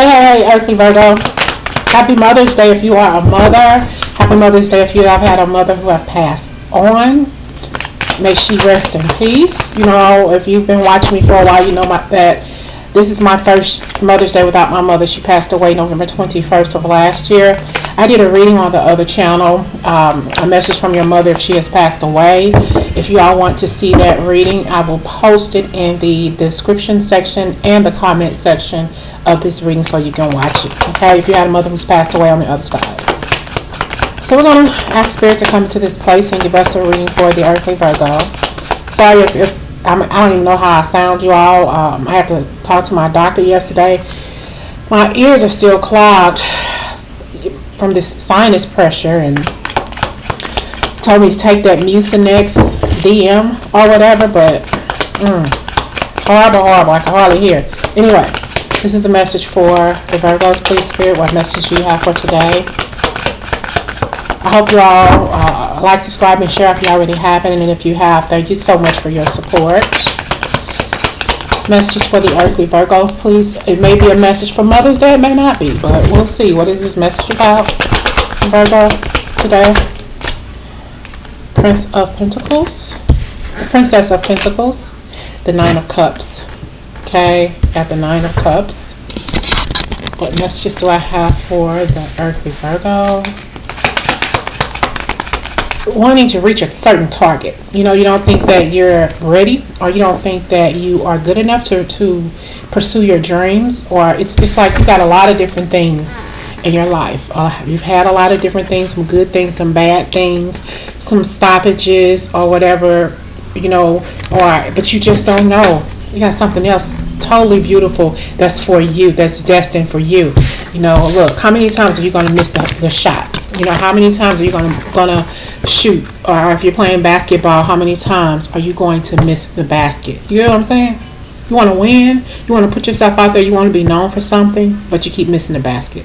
Hey, Earthly Virgo. Happy Mother's Day if you are a mother. Happy Mother's Day if you have had a mother who have passed on. May she rest in peace. You know, if you've been watching me for a while, you know that this is my first Mother's Day without my mother. She passed away November 21st of last year. I did a reading on the other channel, a message from your mother if she has passed away. If you all want to see that reading, I will post it in the description section and the comment section of this reading so you can watch it. Okay, if you had a mother who's passed away on the other side. So we're going to ask Spirit to come into this place and give us a reading for the Earthly Virgo. Sorry if I don't even know how I sound, you all. I had to talk to my doctor yesterday. My ears are still clogged from this sinus pressure, and told me to take that Mucinex DM or whatever, but horrible, I can hardly hear. Anyway, this is a message for the Virgos. Please, Spirit, what message do you have for today? I hope you all like, subscribe, and share if you already haven't, and if you have, thank you so much for your support. Message for the Earthly Virgo, please. It may be a message for Mother's Day, it may not be, but we'll see. What is this message about, Virgo, today? Prince of Pentacles, the Princess of Pentacles, the Nine of Cups. Okay, got the Nine of Cups. What messages do I have for the Earthly Virgo? Wanting to reach a certain target. You know, you don't think that you're ready, or you don't think that you are good enough to pursue your dreams, or it's like you got a lot of different things in your life. You've had a lot of different things, some good things, some bad things, some stoppages or whatever, you know, but you just don't know. You got something else totally beautiful that's for you, that's destined for you. You know, look, how many times are you going to miss the shot? You know, how many times are you going to shoot? Or if you're playing basketball, how many times are you going to miss the basket? You know what I'm saying? You want to win, you want to put yourself out there, you want to be known for something, but you keep missing the basket.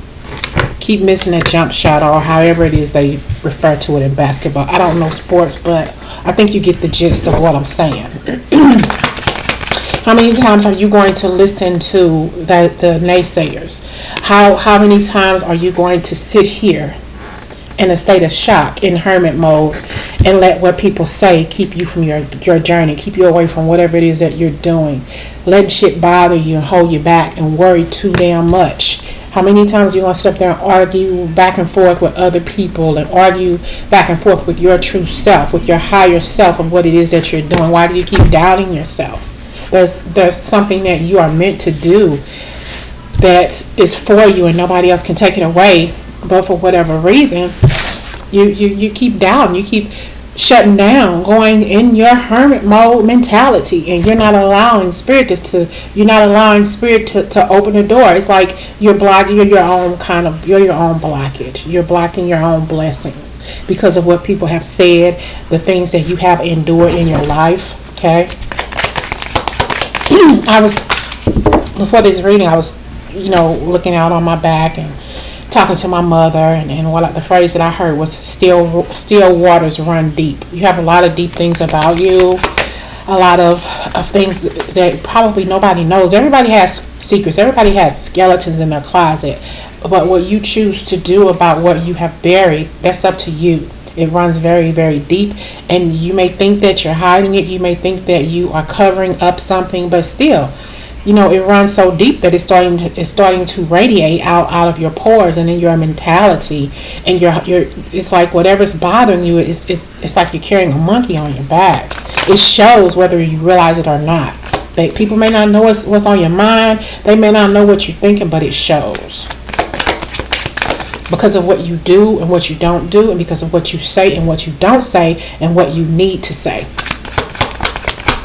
Keep missing that jump shot, or however it is they refer to it in basketball. I don't know sports, but I think you get the gist of what I'm saying. How many times are you going to listen to the naysayers? How many times are you going to sit here in a state of shock, in hermit mode, and let what people say keep you from your journey, keep you away from whatever it is that you're doing, letting shit bother you and hold you back and worry too damn much? How many times are you going to sit up there and argue back and forth with other people, and argue back and forth with your true self, with your higher self, of what it is that you're doing? Why do you keep doubting yourself? There's something that you are meant to do that is for you, and nobody else can take it away. But for whatever reason, you keep doubting, you keep shutting down, going in your hermit mode mentality, and you're not allowing spirit to open the door. It's like you're blocking your own blockage. You're blocking your own blessings because of what people have said, the things that you have endured in your life. Okay. Before this reading, I was, looking out on my back and talking to my mother, and what the phrase that I heard was still waters run deep. You have a lot of deep things about you, a lot of things that probably nobody knows. Everybody has secrets, everybody has skeletons in their closet, but what you choose to do about what you have buried, that's up to you. It runs very, very deep, and you may think that you're hiding it, you may think that you are covering up something, but still, it runs so deep that it's starting to radiate out of your pores and in your mentality, and it's like whatever's bothering you, it's like you're carrying a monkey on your back. It shows whether you realize it or not. People may not know what's on your mind, they may not know what you're thinking, but it shows. Because of what you do and what you don't do, and because of what you say and what you don't say, and what you need to say.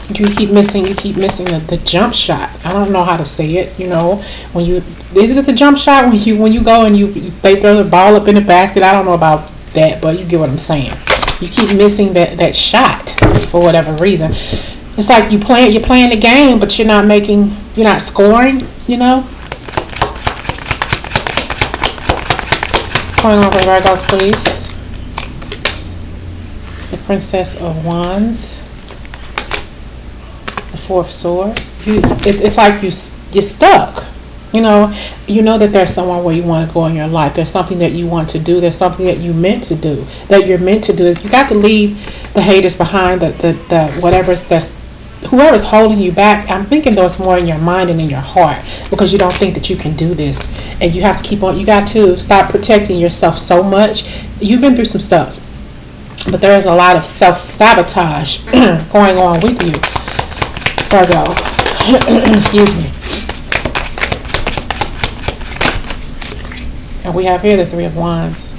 You keep missing the jump shot. I don't know how to say it. Is it the jump shot when you go and they throw the ball up in the basket? I don't know about that, but you get what I'm saying. You keep missing that shot for whatever reason. It's like you're playing the game, but you're not scoring. Going on for Virgos, please. The Princess of Wands. The Four of Swords. It's like you're stuck. You know that there's somewhere where you want to go in your life. There's something that you want to do. There's something that you meant to do. That you're meant to do. Is you got to leave the haters behind. The whoever's holding you back. I'm thinking though it's more in your mind and in your heart, because you don't think that you can do this, and you have to keep on. You got to stop protecting yourself so much. You've been through some stuff, but there is a lot of self-sabotage going on with you, Virgo. Excuse me. And we have here the Three of Wands.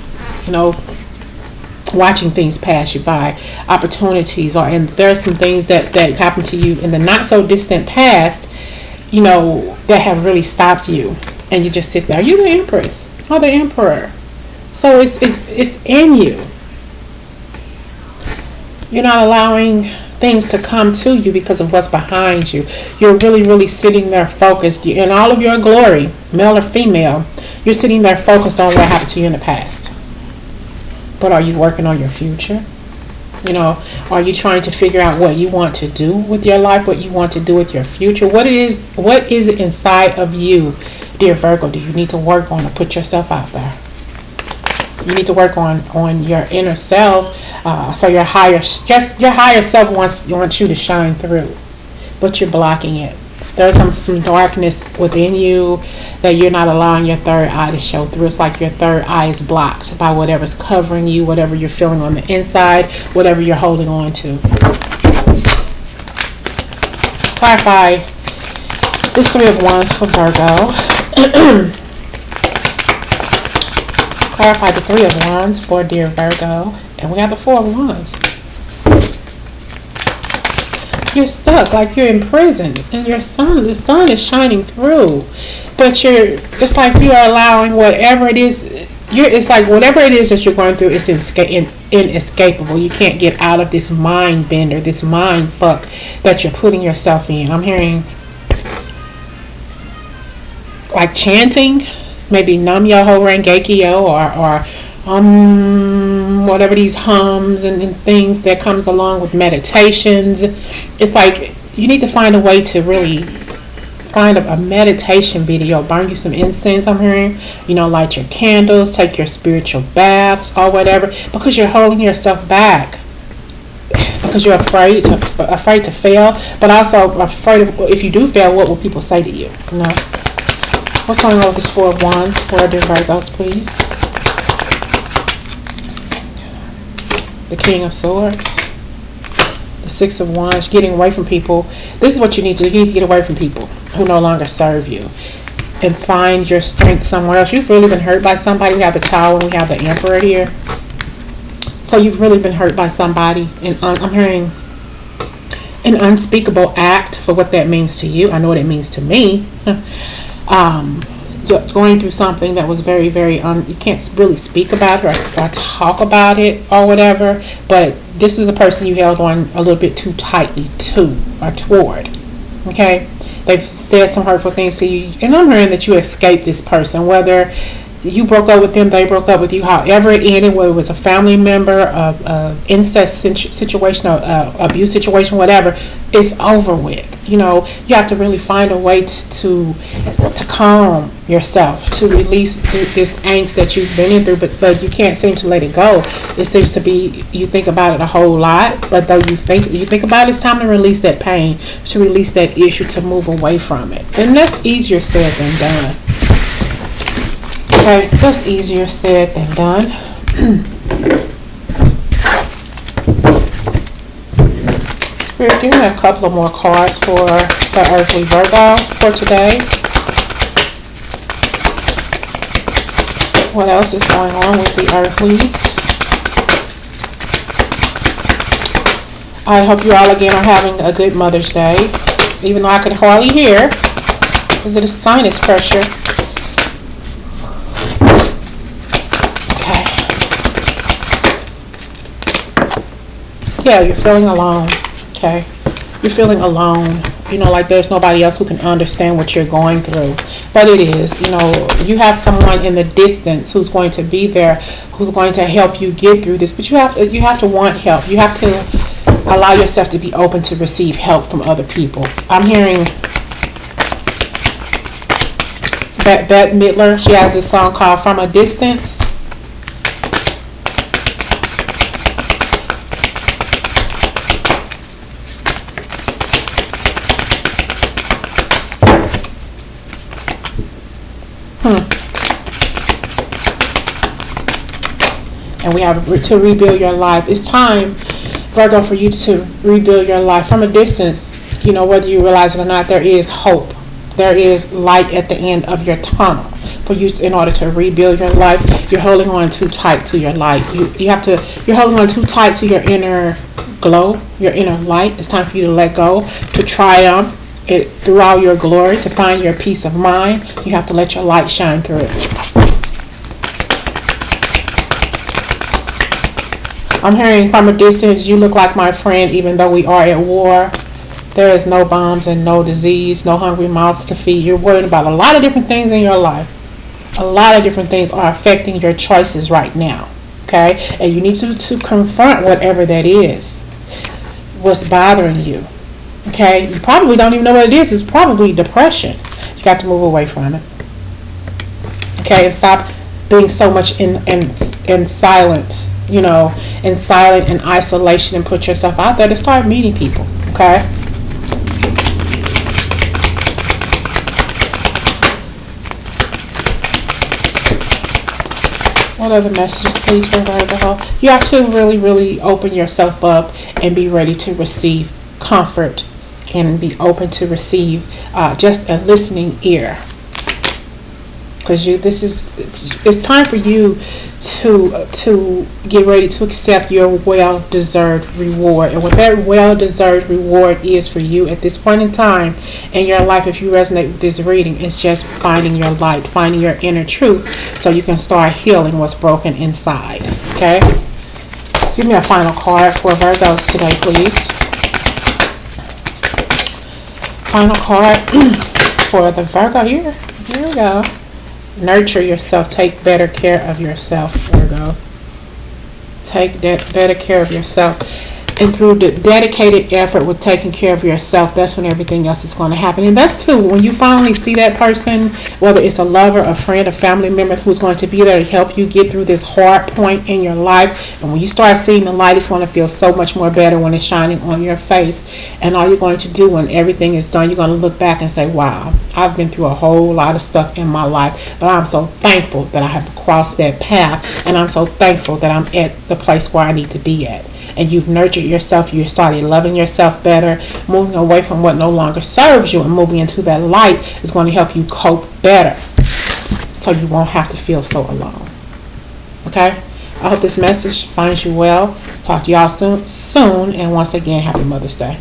Watching things pass you by, opportunities, and there are some things that happened to you in the not so distant past, that have really stopped you, and you just sit there. Are you the Empress or the Emperor? So it's in you. You're not allowing things to come to you because of what's behind you. You're really sitting there focused in all of your glory, male or female. You're sitting there focused on what happened to you in the past. But are you working on your future? Are you trying to figure out what you want to do with your life, what you want to do with your future? What is it inside of you, dear Virgo, do you need to work on to put yourself out there? You need to work on your inner self, so your higher self wants you to shine through, but you're blocking it. There's some darkness within you that you're not allowing your third eye to show through. It's like your third eye is blocked by whatever's covering you, whatever you're feeling on the inside, whatever you're holding on to. Clarify this Three of Wands for Virgo. Clarify the Three of Wands for dear Virgo. And we have the Four of Wands. You're stuck, like you're in prison, and the sun is shining through, but it's like you are allowing whatever it is. It's like whatever it is that you're going through is inescapable. You can't get out of this mind bender, this mind fuck that you're putting yourself in. I'm hearing like chanting, maybe Nam Myoho Renge Kyo, or whatever these hums and things that comes along with meditations. It's like you need to find a way to really find a meditation video. Burn you some incense, I'm hearing. Light your candles, take your spiritual baths or whatever, because you're holding yourself back. Because you're afraid to fail, but also afraid of, if you do fail, what will people say to you? What's going on with this Four of Wands for the Virgos, please? The King of Swords, the Six of Wands, getting away from people. This is what you need to do. You need to get away from people who no longer serve you and find your strength somewhere else. You've really been hurt by somebody. We have the Tower and we have the Emperor here. So you've really been hurt by somebody, and I'm hearing an unspeakable act for what that means to you. I know what it means to me. Going through something that was very, very you can't really speak about it or talk about it or whatever, but this was a person you held on a little bit too tightly toward. Okay, they've said some hurtful things to you, and I'm hearing that you escaped this person, whether you broke up with them, they broke up with you, however it ended, whether it was a family member, incest situation, or abuse situation, whatever. It's over with. You have to really find a way to calm yourself, to release this angst that you've been in through, but you can't seem to let it go. It seems to be, you think about it a whole lot, but though you think about it, it's time to release that pain, to release that issue, to move away from it. And that's easier said than done. Okay, that's easier said than done. Spirit, give me a couple of more cards for the earthly Virgo for today. What else is going on with the earthlies? I hope you all again are having a good Mother's Day, even though I could hardly hear because of the sinus pressure. Yeah, you're feeling alone. Okay, you're feeling alone. Like there's nobody else who can understand what you're going through. But it is. You have someone in the distance who's going to be there, who's going to help you get through this. But you have to want help. You have to allow yourself to be open to receive help from other people. I'm hearing Bette Midler. She has this song called From a Distance. And we have to rebuild your life. It's time, Virgo, for you to rebuild your life from a distance. You know, whether you realize it or not, there is hope. There is light at the end of your tunnel for you in order to rebuild your life. You're holding on too tight to your light. You're holding on too tight to your inner glow, your inner light. It's time for you to let go, to triumph through all your glory, to find your peace of mind. You have to let your light shine through it. I'm hearing from a distance, you look like my friend, even though we are at war. There is no bombs and no disease, no hungry mouths to feed. You're worried about a lot of different things in your life. A lot of different things are affecting your choices right now. Okay? And you need to confront whatever that is. What's bothering you. Okay? You probably don't even know what it is. It's probably depression. You got to move away from it. Okay? And stop being so much in silent. You know, in silent and isolation, and put yourself out there to start meeting people. Okay? What other messages, please, for Virgo? You have to really, really open yourself up and be ready to receive comfort and be open to receive just a listening ear. Because it's time for you to get ready to accept your well-deserved reward. And what that well-deserved reward is for you at this point in time in your life, if you resonate with this reading, it's just finding your light, finding your inner truth, so you can start healing what's broken inside. Okay? Give me a final card for Virgos today, please. Final card for the Virgo here. Here we go. Nurture yourself. Take better care of yourself, Virgo. Take better care of yourself. And through the dedicated effort with taking care of yourself, that's when everything else is going to happen. And that's too, when you finally see that person, whether it's a lover, a friend, a family member who's going to be there to help you get through this hard point in your life. And when you start seeing the light, it's going to feel so much more better when it's shining on your face. And all you're going to do when everything is done, you're going to look back and say, wow, I've been through a whole lot of stuff in my life, but I'm so thankful that I have crossed that path. And I'm so thankful that I'm at the place where I need to be at. And you've nurtured yourself, you started loving yourself better, moving away from what no longer serves you and moving into that light is going to help you cope better, so you won't have to feel so alone. Okay? I hope this message finds you well. Talk to y'all soon, and once again, happy Mother's Day.